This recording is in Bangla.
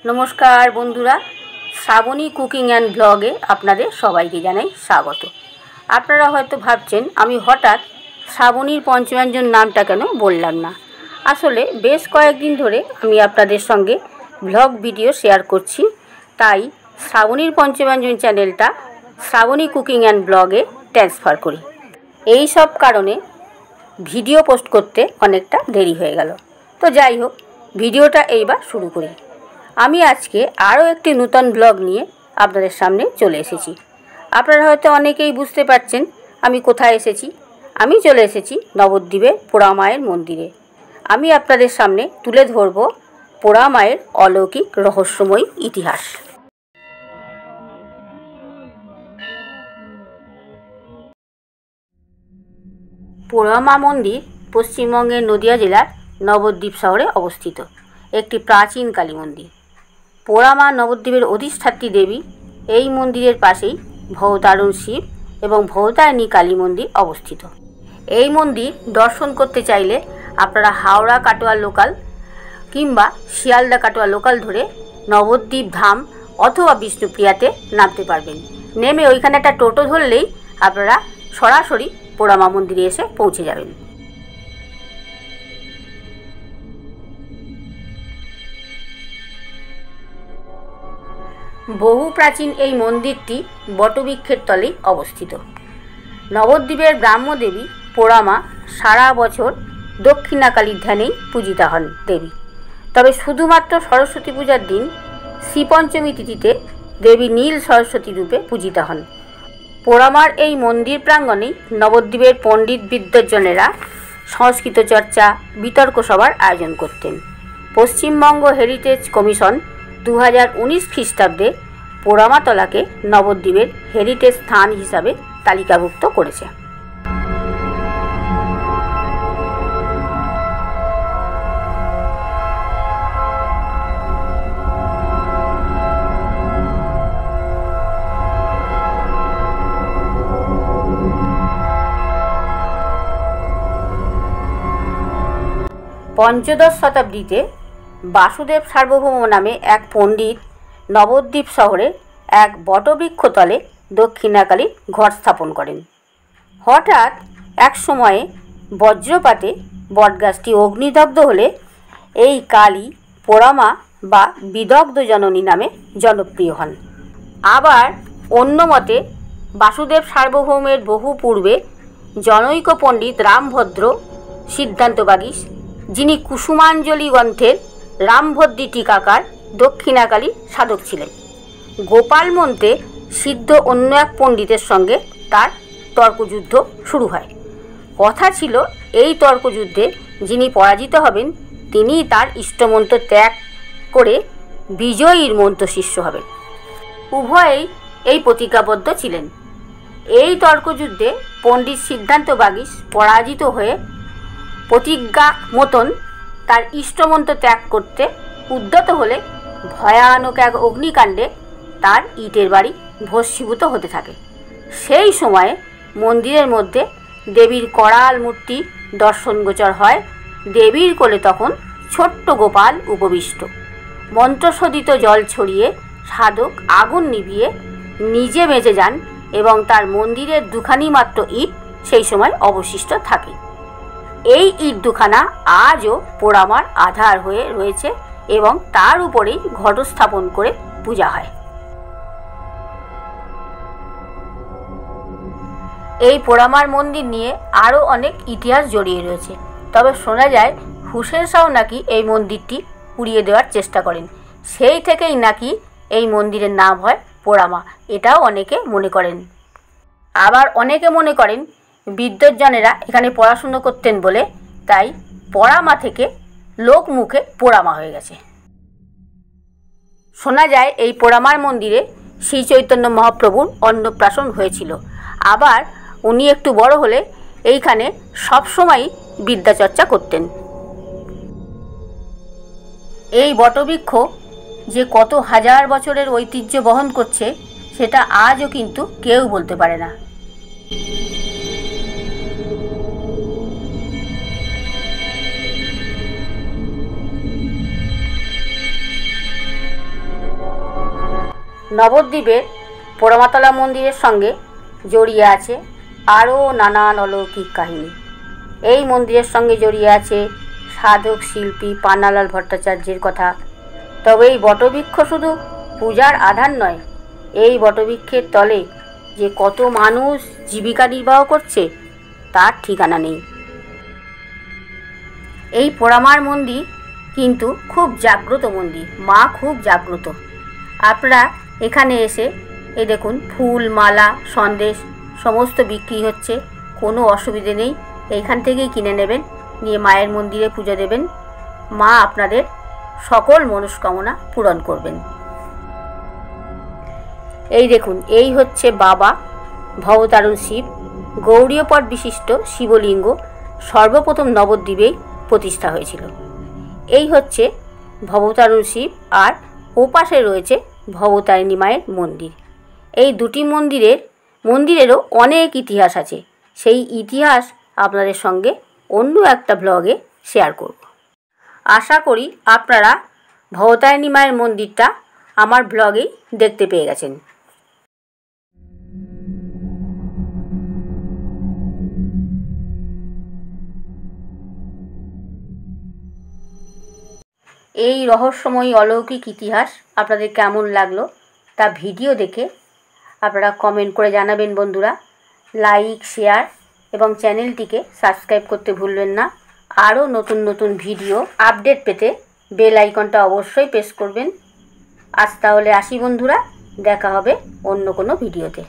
नमस्कार बंधुरा श्रावणी कुकिंग एंड ब्लगे आपनादेर सबाइके जानाई स्वागत। आपनारा हयतो भाबछेन आमी हठात् श्रावणीर पंचव्यंजन नामटा केन बोललाम ना। आसले बेश कयेकदिन धरे आमी आपनादेर संगे ब्लग भिडियो शेयर करछि, ताई श्रावणीर पंचव्यंजन चैनलटा श्रावणी कुकिंग एंड ब्लगे ट्रांसफार करी। एई सब कारणे भिडियो पोस्ट करते अनेकटा देरी हये गेल। तो जाई होक भिडियोटा एइबार शुरू करी। आमी आजके आरो एकटी नूतन ब्लग निये आपनादेर सामने चले एसेछि। आपनारा हयतो अनेकेई बुझते पारछेन आमी कोथाय एसेछि। आमी चले एसेछि नवद्वीपेर पोड़ा मायेर मंदिरे। आमी आपनादेर सामने तुले धरब पोड़ा मायेर अलौकिक रहस्यमयी इतिहास। पोड़ा मा मंदिर पश्चिमबंगेर नदिया जिलार नवद्वीप शहरे अवस्थित एकटी प्राचीन काली मंदिर। पोड़ा मा नवद्वीपेर अधिष्ठात्री देवी। এই মন্দিরের পাশেই ভবতারণ শিব এবং ভবতারিণী কালী মন্দির অবস্থিত। এই মন্দির দর্শন করতে চাইলে আপনারা হাওড়া কাটোয়া লোকাল কিংবা শিয়ালদা কাটোয়া লোকাল ধরে নবদ্বীপ ধাম অথবা বিষ্ণুপ্রিয়াতে নামতে পারবেন। নেমে ওইখানে একটা টোটো ধরলেই আপনারা সরাসরি পোড়া মা মন্দিরে এসে পৌঁছে যাবেন। बहु प्राचीन এই মন্দিরটি বটবৃক্ষের তলেই অবস্থিত। নবদ্বীপের গ্রাম্য দেবী পোড়া মা সারা বছর দক্ষিণাকালীর ধ্যানেই পূজিতা হন দেবী। তবে শুধুমাত্র সরস্বতী পূজার দিন শ্রীপঞ্চমী তিথিতে দেবী নীল সরস্বতী রূপে পূজিতা হন। পোড়া মার এই মন্দির প্রাঙ্গণেই নবদ্বীপের পণ্ডিত বিদ্বজ্জনেরা সংস্কৃত চর্চা বিতর্ক সভার আয়োজন করতেন। পশ্চিমবঙ্গ হেরিটেজ কমিশন 2019 খ্রিস্টাব্দে পোড়ামাতলাকে নবদ্বীপের হেরিটেজ স্থান হিসাবে তালিকাভুক্ত করেছে। পঞ্চদশ শতাব্দীতে বাসুদেব সার্বভৌম নামে এক পণ্ডিত নবদ্বীপ শহরে এক বটবৃক্ষতলে দক্ষিণাকালী ঘট স্থাপন করেন। হঠাৎ এক সময়ে বজ্রপাতে বটগাছটি অগ্নিদগ্ধ হলে এই কালী পোড়া মা বা বিদগ্ধ জননী নামে জনপ্রিয় হন। আবার অন্য মতে বাসুদেব সার্বভৌমের বহু পূর্বে জনৈক পণ্ডিত রামভদ্র সিদ্ধান্তবাগীশ, যিনি কুসুমাঞ্জলি গ্রন্থের রামভদ্রী টিকাকার দক্ষিণাকালী সাধক ছিলেন, গোপাল মন্ত্রে সিদ্ধ অন্য এক পণ্ডিতের সঙ্গে তার তর্কযুদ্ধ শুরু হয়। কথা ছিল এই তর্কযুদ্ধে যিনি পরাজিত হবেন তিনি তার ইষ্টমন্ত্র ত্যাগ করে বিজয়ীর মন্ত্র শিষ্য হবেন। উভয়েই এই প্রতিজ্ঞাবদ্ধ ছিলেন। এই তর্কযুদ্ধে পণ্ডিত সিদ্ধান্তবাগীশ পরাজিত হয়ে প্রতিজ্ঞা মতন তার ইষ্টমন্ত্র ত্যাগ করতে উদ্যত হলে ভয়ানক এক অগ্নিকাণ্ডে তার ইটের বাড়ি ভস্মীভূত হতে থাকে। সেই সময়ে মন্দিরের মধ্যে দেবীর করাল মূর্তি দর্শনগোচর হয়। দেবীর কোলে তখন ছোট্ট গোপাল উপবিষ্ট। মন্ত্রশোধিত জল ছড়িয়ে সাধক আগুন নিভিয়ে নিজে বেঁচে যান এবং তার মন্দিরের দুখানি মাত্র ইট সেই সময় অবশিষ্ট থাকে। এই ইট দুখানা আজও পোড়া মার আধার হয়ে রয়েছে এবং তার উপরেই ঘট স্থাপন করে পূজা হয়। এই পোড়া মার মন্দির নিয়ে আরও অনেক ইতিহাস জড়িয়ে রয়েছে। তবে শোনা যায় হুসেন শাহ নাকি এই মন্দিরটি উড়িয়ে দেওয়ার চেষ্টা করেন, সেই থেকেই নাকি এই মন্দিরের নাম হয় পোড়া মা, এটাও অনেকে মনে করেন। আবার অনেকে মনে করেন বিদ্বজ্জনেরা এখানে পড়াশুনো করতেন বলে তাই পোড়া মা থেকে লোক মুখে পোড়া মা হয়ে গেছে। শোনা যায় এই পোড়া মার মন্দিরে শ্রী চৈতন্য মহাপ্রভুর অন্নপ্রাশন হয়েছিল। আবার উনি একটু বড় হলে এইখানে সবসময়ই বিদ্যাচর্চা করতেন। এই বটবৃক্ষ যে কত হাজার বছরের ঐতিহ্য বহন করছে সেটা আজও কিন্তু কেউ বলতে পারে না। নবদ্বীপের পোড়ামাতলা মন্দিরের সঙ্গে জড়িয়ে আছে আরও নানান অলৌকিক কাহিনী। এই মন্দিরের সঙ্গে জড়িয়ে আছে সাধক শিল্পী পান্নালাল ভট্টাচার্যের কথা। তবে এই বটবৃক্ষ শুধু পূজার আধার নয়, এই বটবৃক্ষের তলে যে কত মানুষ জীবিকা নির্বাহ করছে তার ঠিকানা নেই। এই পোড়ামার মন্দির কিন্তু খুব জাগ্রত মন্দির, মা খুব জাগ্রত। আপনারা এখানে এসে এই দেখুন ফুল, মালা, সন্দেশ সমস্ত বিক্রি হচ্ছে, কোনো অসুবিধে নেই। এইখান থেকেই কিনে নেবেন, নিয়ে মায়ের মন্দিরে পুজো দেবেন। মা আপনাদের সকল মনস্কামনা পূরণ করবেন। এই দেখুন, এই হচ্ছে বাবা ভবতারণ শিব, গৌড়ীয়পট বিশিষ্ট শিবলিঙ্গ সর্বপ্রথম নবদ্বীপেই প্রতিষ্ঠা হয়েছিল। এই হচ্ছে ভবতারণ শিব, আর ওপাশে রয়েছে ভবতারিণী মায়ের মন্দির। এই দুটি মন্দিরেরও অনেক ইতিহাস আছে, সেই ইতিহাস আপনাদের সঙ্গে অন্য একটা ব্লগে শেয়ার করব। আশা করি আপনারা ভবতারিণী মায়ের মন্দিরটা আমার ব্লগেই দেখতে পেয়ে গেছেন। এই রহস্যময়ী অলৌকিক ইতিহাস আপনাদের কেমন লাগলো তা ভিডিও দেখে আপনারা কমেন্ট করে জানাবেন বন্ধুরা। লাইক, শেয়ার এবং চ্যানেলটিকে সাবস্ক্রাইব করতে ভুলবেন না। আরও নতুন নতুন ভিডিও আপডেট পেতে বেল আইকনটা অবশ্যই প্রেস করবেন। আজ তাহলে আসি বন্ধুরা, দেখা হবে অন্য কোনো ভিডিওতে।